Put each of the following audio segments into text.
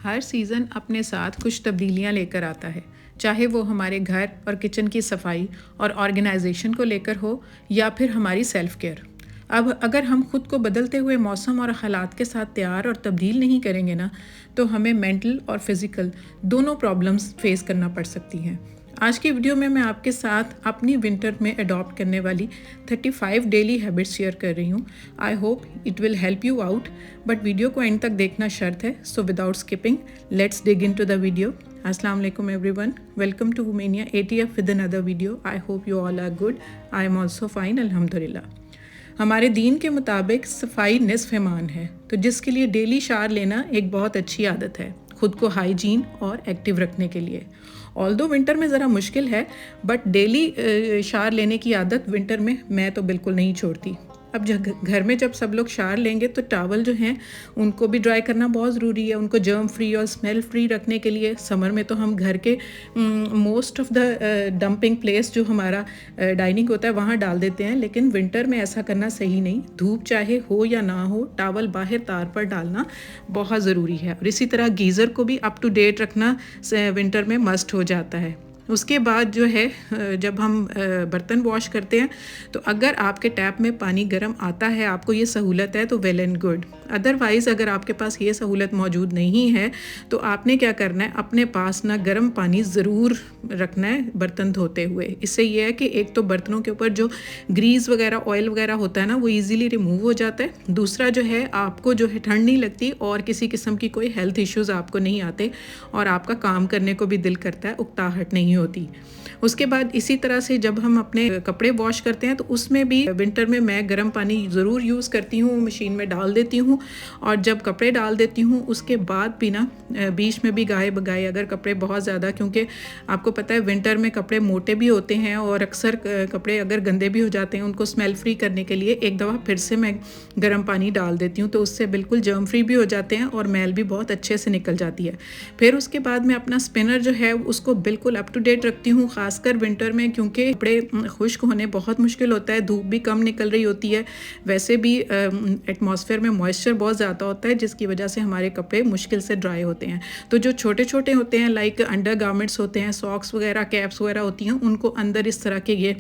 हर season अपने साथ कुछ तब्दीलियां लेकर आता है, चाहे वो हमारे घर और किचन की सफाई और ऑर्गेनाइजेशन को लेकर हो या फिर हमारी सेल्फ केयर। अब अगर हम खुद को बदलते हुए मौसम और हालात के साथ तैयार और तब्दील नहीं करेंगे ना, तो हमें मेंटल और फिज़िकल दोनों प्रॉब्लम्स फेस करना पड़ सकती हैं। आज की वीडियो में मैं आपके साथ अपनी विंटर में अडॉप्ट करने वाली 35 डेली हैबिट्स शेयर कर रही हूँ। I hope it will help you out, but video को एंड तक देखना शर्त है। So without skipping let's dig in to the video. अस्सलाम वालेकुम एवरीवन, वेलकम टू वुमेनिया ATF with another video. I hope you all are good. I am also fine अल्हम्दुलिल्लाह। हमारे दीन के मुताबिक सफाई निस्फ़ ईमान है, तो जिसके लिए डेली शावर लेना एक बहुत अच्छी आदत है खुद को हाइजीन और एक्टिव रखने के लिए। ऑल्दो विंटर में ज़रा मुश्किल है, बट डेली शावर लेने की आदत विंटर में मैं तो बिल्कुल नहीं छोड़ती। अब घर में जब सब लोग शावर लेंगे तो टॉवल जो हैं उनको भी ड्राई करना बहुत ज़रूरी है, उनको जर्म फ्री और स्मेल फ्री रखने के लिए। समर में तो हम घर के most of the dumping place जो हमारा डाइनिंग होता है वहाँ डाल देते हैं, लेकिन विंटर में ऐसा करना सही नहीं। धूप चाहे हो या ना हो, टॉवल बाहर तार पर डालना बहुत ज़रूरी है। और इसी तरह गीज़र को भी अप टू डेट रखना विंटर में मस्ट हो जाता है। उसके बाद जो है जब हम बर्तन वॉश करते हैं तो अगर आपके टैप में पानी गर्म आता है, आपको ये सहूलत है, तो वेल एंड गुड। अदरवाइज़ अगर आपके पास ये सहूलत मौजूद नहीं है तो आपने क्या करना है, अपने पास ना गर्म पानी ज़रूर रखना है बर्तन धोते हुए। इससे ये है कि एक तो बर्तनों के ऊपर जो ग्रीस वगैरह ऑयल वगैरह होता है ना, वो ईज़िली रिमूव हो जाता है। दूसरा जो है, आपको जो है ठंड नहीं लगती और किसी किस्म की कोई हेल्थ इश्यूज़ आपको नहीं आते और आपका काम करने को भी दिल करता है, उकताहट नहीं होती। उसके बाद इसी तरह से जब हम अपने कपड़े वॉश करते हैं तो उसमें भी विंटर में मैं गर्म पानी ज़रूर यूज़ करती हूँ, मशीन में डाल देती हूँ। और जब कपड़े डाल देती हूँ उसके बाद भी ना बीच में भी गाए बगाए अगर कपड़े बहुत ज़्यादा, क्योंकि आपको पता है विंटर में कपड़े मोटे भी होते हैं और अक्सर कपड़े अगर गंदे भी हो जाते हैं, उनको स्मेल फ्री करने के लिए एक दफ़ा फिर से मैं गर्म पानी डाल देती हूँ, तो उससे बिल्कुल जर्म फ्री भी हो जाते हैं और मैल भी बहुत अच्छे से निकल जाती है। फिर उसके बाद मैं अपना स्पिनर जो है उसको बिल्कुल अप टू डेट रखती हूँ, खासकर विंटर में, क्योंकि कपड़े खुश्क होने बहुत मुश्किल होता है। धूप भी कम निकल रही होती है, वैसे भी एटमॉस्फेयर में मॉइस्चर बहुत ज़्यादा होता है, जिसकी वजह से हमारे कपड़े मुश्किल से ड्राई होते हैं। तो जो छोटे छोटे होते हैं लाइक अंडर गारमेंट्स होते हैं, सॉक्स वगैरह, कैप्स वगैरह होती हैं, उनको अंदर इस तरह के ये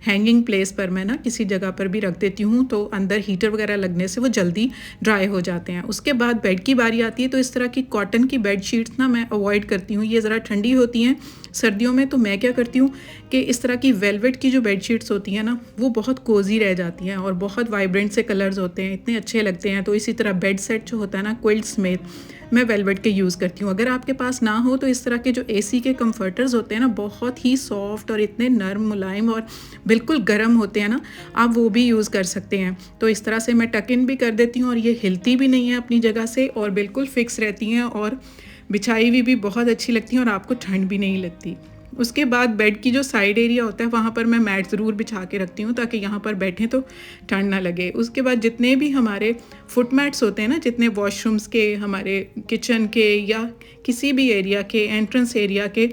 हैंगिंग प्लेस पर मैं ना किसी जगह पर भी रख देती हूँ, तो अंदर हीटर वगैरह लगने से वो जल्दी ड्राई हो जाते हैं। उसके बाद बेड की बारी आती है, तो इस तरह की कॉटन की बेड शीट्स ना मैं अवॉइड करती हूँ, ये ज़रा ठंडी होती हैं सर्दियों में। तो मैं क्या करती हूँ कि इस तरह की वेलवेट की जो बेड शीट्स होती हैं ना, वो बहुत कोजी रह जाती हैं और बहुत वाइब्रेंट से कलर्स होते हैं, इतने अच्छे लगते हैं। तो इसी तरह बेड सेट जो होता है ना क्विल्ट समेत, मैं वेलवेट के यूज़ करती हूँ। अगर आपके पास ना हो तो इस तरह के जो AC के कंफर्टर्स होते हैं ना, बहुत ही सॉफ्ट और इतने नरम मुलायम और बिल्कुल गर्म होते हैं ना, आप वो भी यूज़ कर सकते हैं। तो इस तरह से मैं टक इन भी कर देती हूँ और ये हिलती भी नहीं है अपनी जगह से और बिल्कुल फिक्स रहती हैं और बिछाई हुई भी बहुत अच्छी लगती हैं और आपको ठंड भी नहीं लगती। उसके बाद बेड की जो साइड एरिया होता है वहाँ पर मैं मैट ज़रूर बिछा के रखती हूँ, ताकि यहाँ पर बैठें तो ठंड ना लगे। उसके बाद जितने भी हमारे फुट मैट्स होते हैं ना, जितने वॉशरूम्स के, हमारे किचन के या किसी भी एरिया के, एंट्रेंस एरिया के,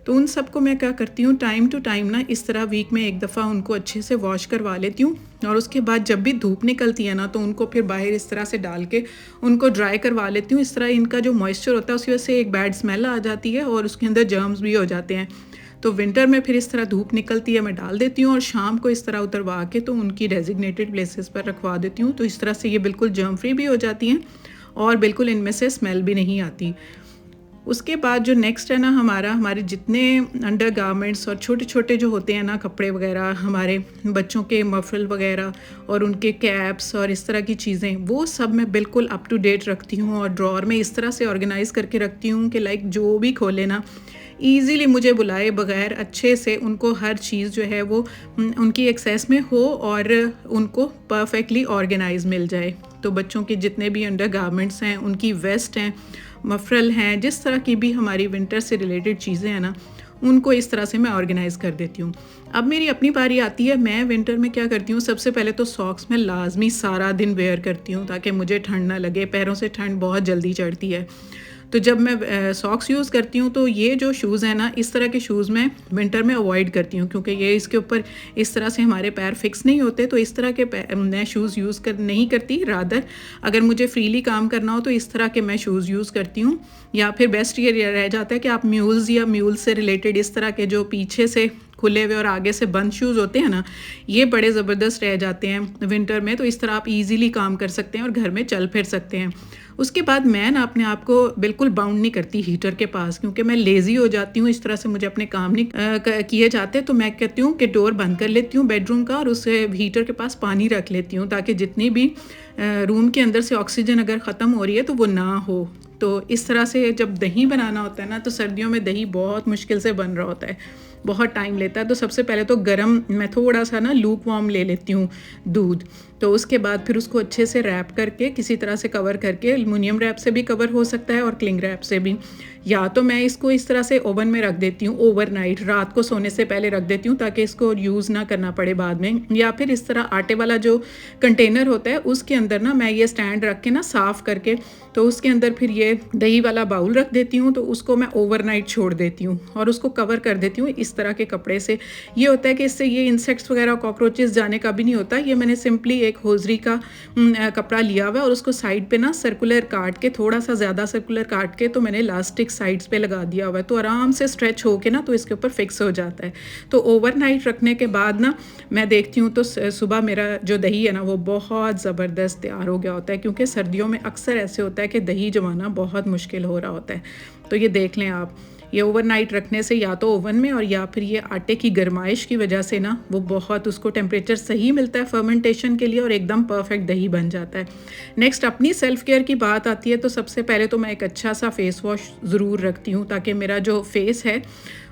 तो उन सबको मैं क्या करती हूँ, टाइम टू टाइम ना इस तरह वीक में एक दफ़ा उनको अच्छे से वॉश करवा लेती हूँ। और उसके बाद जब भी धूप निकलती है ना, तो उनको फिर बाहर इस तरह से डाल के उनको ड्राई करवा लेती हूँ। इस तरह इनका जो मॉइस्चर होता है उसकी वजह से एक बैड स्मेल आ जाती है और उसके अंदर जर्म्स भी हो जाते हैं। तो विंटर में फिर इस तरह धूप निकलती है, मैं डाल देती हूँ और शाम को इस तरह उतरवा के तो उनकी डेजिग्नेटेड प्लेसेस पर रखवा देती हूँ। तो इस तरह से ये बिल्कुल जर्म फ्री भी हो जाती हैं और बिल्कुल इनमें से स्मेल भी नहीं आती। उसके बाद जो नेक्स्ट है ना, हमारे जितने अंडर गारमेंट्स और छोटे छोटे जो होते हैं ना कपड़े वगैरह, हमारे बच्चों के मफरल वगैरह और उनके कैप्स और इस तरह की चीज़ें, वो सब मैं बिल्कुल अप टू डेट रखती हूँ और ड्रॉअर में इस तरह से ऑर्गेनाइज़ करके रखती हूँ कि लाइक जो भी खोले ना, ईज़िली मुझे बुलाए बगैर अच्छे से उनको हर चीज़ जो है वो उनकी एक्सेस में हो और उनको परफेक्टली ऑर्गेनाइज मिल जाए। तो बच्चों के जितने भी अंडर गारमेंट्स हैं, उनकी वेस्ट हैं, मफरल हैं, जिस तरह की भी हमारी विंटर से रिलेटेड चीज़ें हैं ना, उनको इस तरह से मैं ऑर्गेनाइज़ कर देती हूँ। अब मेरी अपनी बारी आती है, मैं विंटर में क्या करती हूँ, सबसे पहले तो सॉक्स में लाजमी सारा दिन वेयर करती हूँ ताकि मुझे ठंड ना लगे, पैरों से ठंड बहुत जल्दी चढ़ती है। तो जब मैं सॉक्स यूज़ करती हूँ तो ये जो शूज़ हैं ना, इस तरह के शूज़ मैं विंटर में अवॉइड करती हूँ, क्योंकि ये इसके ऊपर इस तरह से हमारे पैर फिक्स नहीं होते। तो इस तरह के मैं शूज़ यूज़ कर नहीं करती। रादर अगर मुझे फ्रीली काम करना हो तो इस तरह के मैं शूज़ यूज़ करती हूँ। या फिर बेस्ट ये रह जाता है कि आप म्यूल्स या म्यूल से रिलेटेड इस तरह के जो पीछे से खुले हुए और आगे से बंद शूज़ होते हैं ना, ये बड़े ज़बरदस्त रह जाते हैं विंटर में। तो इस तरह आप इजीली काम कर सकते हैं और घर में चल फिर सकते हैं। उसके बाद मैं ना अपने आप को बिल्कुल बाउंड नहीं करती हीटर के पास, क्योंकि मैं लेज़ी हो जाती हूँ, इस तरह से मुझे अपने काम नहीं किए जाते। तो मैं कहती हूँ कि डोर बंद कर लेती हूँ बेडरूम का और उसे हीटर के पास पानी रख लेती हूँ, ताकि जितनी भी रूम के अंदर से ऑक्सीजन अगर ख़त्म हो रही है तो वो ना हो। तो इस तरह से जब दही बनाना होता है ना, तो सर्दियों में दही बहुत मुश्किल से बन रहा होता है, बहुत टाइम लेता है। तो सबसे पहले तो गरम मैं थोड़ा सा ना लूक वार्म ले लेती हूँ दूध। तो उसके बाद फिर उसको अच्छे से रैप करके किसी तरह से कवर करके, एल्युमिनियम रैप से भी कवर हो सकता है और क्लिंग रैप से भी, या तो मैं इसको इस तरह से ओवन में रख देती हूँ ओवरनाइट, रात को सोने से पहले रख देती हूँ ताकि इसको यूज़ ना करना पड़े बाद में। या फिर इस तरह आटे वाला जो कंटेनर होता है उसके अंदर ना मैं ये स्टैंड रख के ना साफ़ करके, तो उसके अंदर फिर ये दही वाला बाउल रख देती हूँ। तो उसको मैं ओवरनाइट छोड़ देती हूँ और उसको कवर कर देती हूँ इस तरह के कपड़े से। ये होता है कि इससे ये इंसेक्ट्स वगैरह कॉकरोचेस जाने का भी नहीं होता। ये मैंने सिंपली एक होजरी का कपड़ा लिया हुआ है और उसको साइड पे ना सर्कुलर काट के, थोड़ा सा ज़्यादा सर्कुलर काट के, तो मैंने इलास्टिक साइड्स पे लगा दिया हुआ है, तो आराम से स्ट्रेच हो के ना तो इसके ऊपर फिक्स हो जाता है। तो ओवरनाइट रखने के बाद ना मैं देखती हूँ तो सुबह मेरा जो दही है ना वो बहुत ज़बरदस्त तैयार हो गया होता है, क्योंकि सर्दियों में अक्सर ऐसे होता है कि दही जमाना बहुत मुश्किल हो रहा होता है। तो ये देख लें आप, ये ओवरनाइट रखने से या तो ओवन में और या फिर ये आटे की गर्माइश की वजह से ना वो बहुत उसको टेम्परेचर सही मिलता है फर्मेंटेशन के लिए और एकदम परफेक्ट दही बन जाता है। नेक्स्ट अपनी सेल्फ केयर की बात आती है तो सबसे पहले तो मैं एक अच्छा सा फेस वॉश ज़रूर रखती हूँ, ताकि मेरा जो फेस है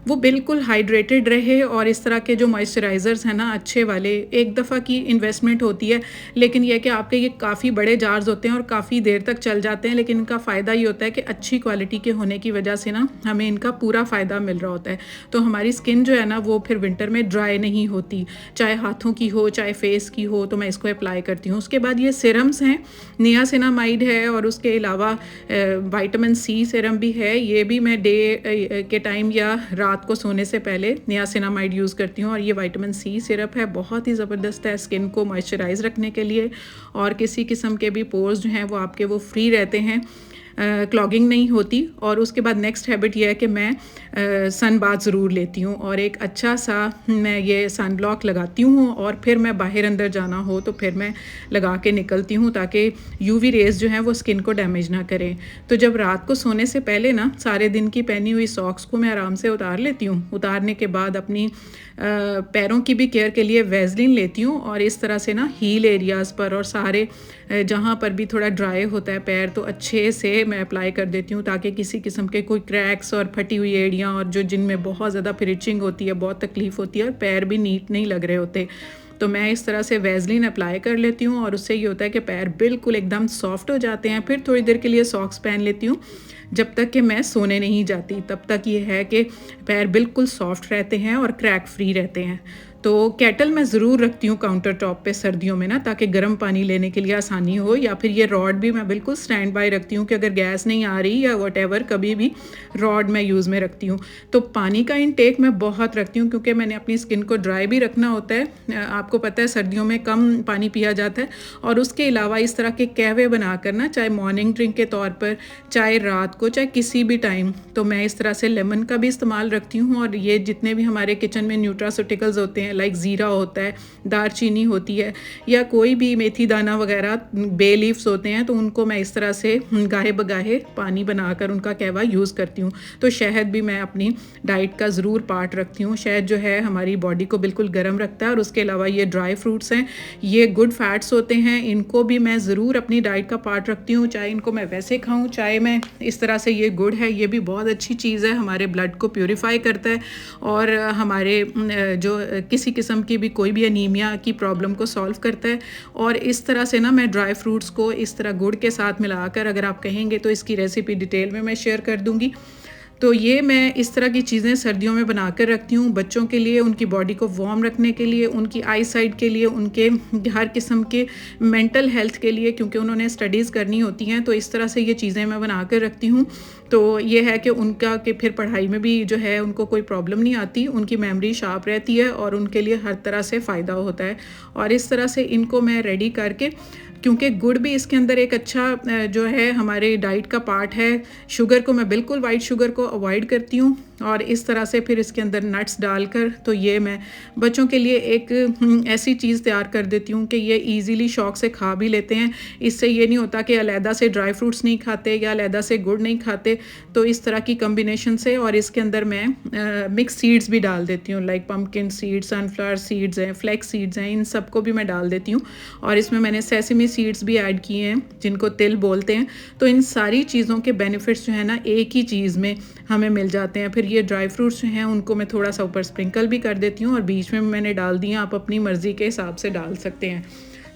वो बिल्कुल हाइड्रेटेड रहे। और इस तरह के जो मॉइस्चराइज़र्स हैं ना अच्छे वाले, एक दफ़ा की इन्वेस्टमेंट होती है, लेकिन यह कि आपके ये काफ़ी बड़े जार्स होते हैं और काफ़ी देर तक चल जाते हैं। लेकिन इनका फ़ायदा ये होता है कि अच्छी क्वालिटी के होने की वजह से ना हमें इनका पूरा फ़ायदा मिल रहा होता है। तो हमारी स्किन जो है ना वो फिर विंटर में ड्राई नहीं होती, चाहे हाथों की हो चाहे फेस की हो। तो मैं इसको अप्लाई करती हूँ। उसके बाद ये सिरम्स हैं, नियासिनामाइड है और उसके अलावा विटामिन सी सिरम भी है। ये भी मैं डे के टाइम या रात को सोने से पहले नियासिनामाइड यूज़ करती हूँ। और ये विटामिन सी सिरप है, बहुत ही ज़बरदस्त है स्किन को मॉइस्चराइज़ रखने के लिए, और किसी किस्म के भी पोर्स जो हैं वो आपके वो फ्री रहते हैं, क्लॉगिंग नहीं होती। और उसके बाद नेक्स्ट हैबिट ये है कि मैं सन बाथ ज़रूर लेती हूँ और एक अच्छा सा मैं ये सन ब्लॉक लगाती हूँ, और फिर मैं बाहर अंदर जाना हो तो फिर मैं लगा के निकलती हूँ, ताकि यूवी रेज़ जो हैं वो स्किन को डैमेज ना करें। तो जब रात को सोने से पहले ना सारे दिन की पहनी हुई सॉक्स को मैं आराम से उतार लेती हूँ। उतारने के बाद अपनी पैरों की भी केयर के लिए वैसलीन लेती हूँ, और इस तरह से ना हील एरियाज़ पर और सारे जहाँ पर भी थोड़ा ड्राई होता है पैर तो अच्छे से मैं अप्लाई कर देती हूँ, ताकि किसी किस्म के कोई क्रैक्स और फटी हुई एड़ियाँ और जो जिनमें बहुत ज़्यादा फिर इचिंग होती है, बहुत तकलीफ़ होती है और पैर भी नीट नहीं लग रहे होते, तो मैं इस तरह से वैसलीन अप्लाई कर लेती हूँ। और उससे ये होता है कि पैर बिल्कुल एकदम सॉफ्ट हो जाते हैं। फिर थोड़ी देर के लिए सॉक्स पहन लेती हूँ, जब तक कि मैं सोने नहीं जाती तब तक ये है कि पैर बिल्कुल सॉफ्ट रहते हैं और क्रैक फ्री रहते हैं। तो केटल मैं ज़रूर रखती हूँ काउंटर टॉप पे सर्दियों में ना, ताकि गर्म पानी लेने के लिए आसानी हो। या फिर ये रॉड भी मैं बिल्कुल स्टैंड बाय रखती हूँ कि अगर गैस नहीं आ रही या वटेवर कभी भी रॉड मैं यूज़ में रखती हूँ। तो पानी का इनटेक मैं बहुत रखती हूँ, क्योंकि मैंने अपनी स्किन को ड्राई भी रखना होता है। आपको पता है सर्दियों में कम पानी पिया जाता है। और उसके अलावा इस तरह के कहवे बना कर ना, चाहे मॉर्निंग ड्रिंक के तौर पर, चाहे रात को, चाहे किसी भी टाइम, तो मैं इस तरह से लेमन का भी इस्तेमाल रखती हूँ। और ये जितने भी हमारे किचन में न्यूट्रास्यूटिकल्स होते हैं, लाइक ज़ीरा होता है, दालचीनी होती है, या कोई भी मेथी दाना वगैरह, बे लीव्स होते हैं, तो उनको मैं इस तरह से गाहे बगाहे पानी बनाकर उनका कहवा यूज़ करती हूँ। तो शहद भी मैं अपनी डाइट का ज़रूर पार्ट रखती हूँ। शहद जो है हमारी बॉडी को बिल्कुल गर्म रखता है। और उसके अलावा ये ड्राई फ्रूट्स हैं, ये गुड फैट्स होते हैं, इनको भी मैं ज़रूर अपनी डाइट का पार्ट रखती हूँ, चाहे इनको मैं वैसे खाऊँ चाहे मैं इस तरह से। ये गुड़ है, ये भी बहुत अच्छी चीज़ है, हमारे ब्लड को प्योरीफाई करता है और हमारे जो किसी किस्म की भी कोई भी एनीमिया की प्रॉब्लम को सॉल्व करता है। और इस तरह से ना मैं ड्राई फ्रूट्स को इस तरह गुड़ के साथ मिलाकर, अगर आप कहेंगे तो इसकी रेसिपी डिटेल में मैं शेयर कर दूँगी। तो ये मैं इस तरह की चीज़ें सर्दियों में बना कर रखती हूँ बच्चों के लिए, उनकी बॉडी को वार्म रखने के लिए, उनकी आई साइट के लिए, उनके हर किस्म के मेंटल हेल्थ के लिए, क्योंकि उन्होंने स्टडीज़ करनी होती हैं। तो इस तरह से ये चीज़ें मैं बना कर रखती हूँ। तो ये है कि उनका कि फिर पढ़ाई में भी जो है उनको कोई प्रॉब्लम नहीं आती, उनकी मेमोरी शार्प रहती है और उनके लिए हर तरह से फ़ायदा होता है। और इस तरह से इनको मैं रेडी करके, क्योंकि गुड़ भी इसके अंदर एक अच्छा जो है हमारे डाइट का पार्ट है। शुगर को मैं बिल्कुल वाइट शुगर को अवॉइड करती हूँ और इस तरह से फिर इसके अंदर नट्स डालकर, तो ये मैं बच्चों के लिए एक ऐसी चीज़ तैयार कर देती हूँ कि ये इजीली शौक से खा भी लेते हैं। इससे ये नहीं होता कि अलहदा से ड्राई फ्रूट्स नहीं खाते या अलहदा से गुड़ नहीं खाते। तो इस तरह की कम्बिनेशन से, और इसके अंदर मैं मिक्स सीड्स भी डाल देती हूँ, like pumpkin seeds, sunflower seeds हैं, फ्लैक्स सीड्स हैं, इन सबको भी मैं डाल देती हूँ। और इसमें मैंने सेसमी सीड्स भी ऐड किए हैं जिनको तिल बोलते हैं। तो इन सारी चीज़ों के बेनिफिट्स जो है ना एक ही चीज़ में हमें मिल जाते हैं। फिर ये ड्राई फ्रूट्स जो हैं उनको मैं थोड़ा सा ऊपर स्प्रिंकल भी कर देती हूँ और बीच में मैंने डाल दिया, आप अपनी मर्ज़ी के हिसाब से डाल सकते हैं।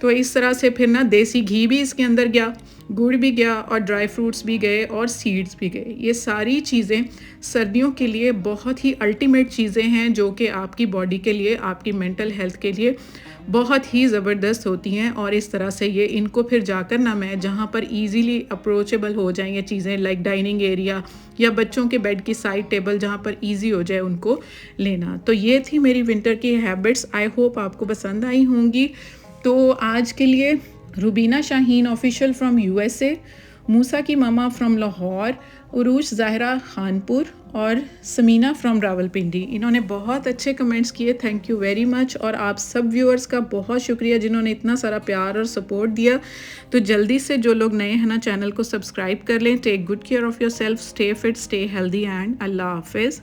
तो इस तरह से फिर ना देसी घी भी इसके अंदर गया, गुड़ भी गया और ड्राई फ्रूट्स भी गए और सीड्स भी गए। ये सारी चीज़ें सर्दियों के लिए बहुत ही अल्टीमेट चीज़ें हैं जो कि आपकी बॉडी के लिए, आपकी मेंटल हेल्थ के लिए बहुत ही ज़बरदस्त होती हैं। और इस तरह से ये इनको फिर जाकर ना मैं जहाँ पर इजीली अप्रोचेबल हो जाएं ये चीज़ें, लाइक डाइनिंग एरिया या बच्चों के बेड की साइड टेबल, जहाँ पर इजी हो जाए उनको लेना। तो ये थी मेरी विंटर की हैबिट्स। आई होप आपको पसंद आई होंगी। तो आज के लिए Rubina Shaheen official from USA, मूसा की मामा फ्रॉम लाहौर, उरूज ज़ाहिरा खानपुर और समीना फ्रॉम रावलपिंडी, इन्होंने बहुत अच्छे कमेंट्स किए। Thank you very much. और आप सब व्यूअर्स का बहुत शुक्रिया जिन्होंने इतना सारा प्यार और सपोर्ट दिया। तो जल्दी से जो लोग नए हैं ना, चैनल को सब्सक्राइब कर लें। Take good care of yourself, stay fit, stay healthy and अल्लाह हाफिज़।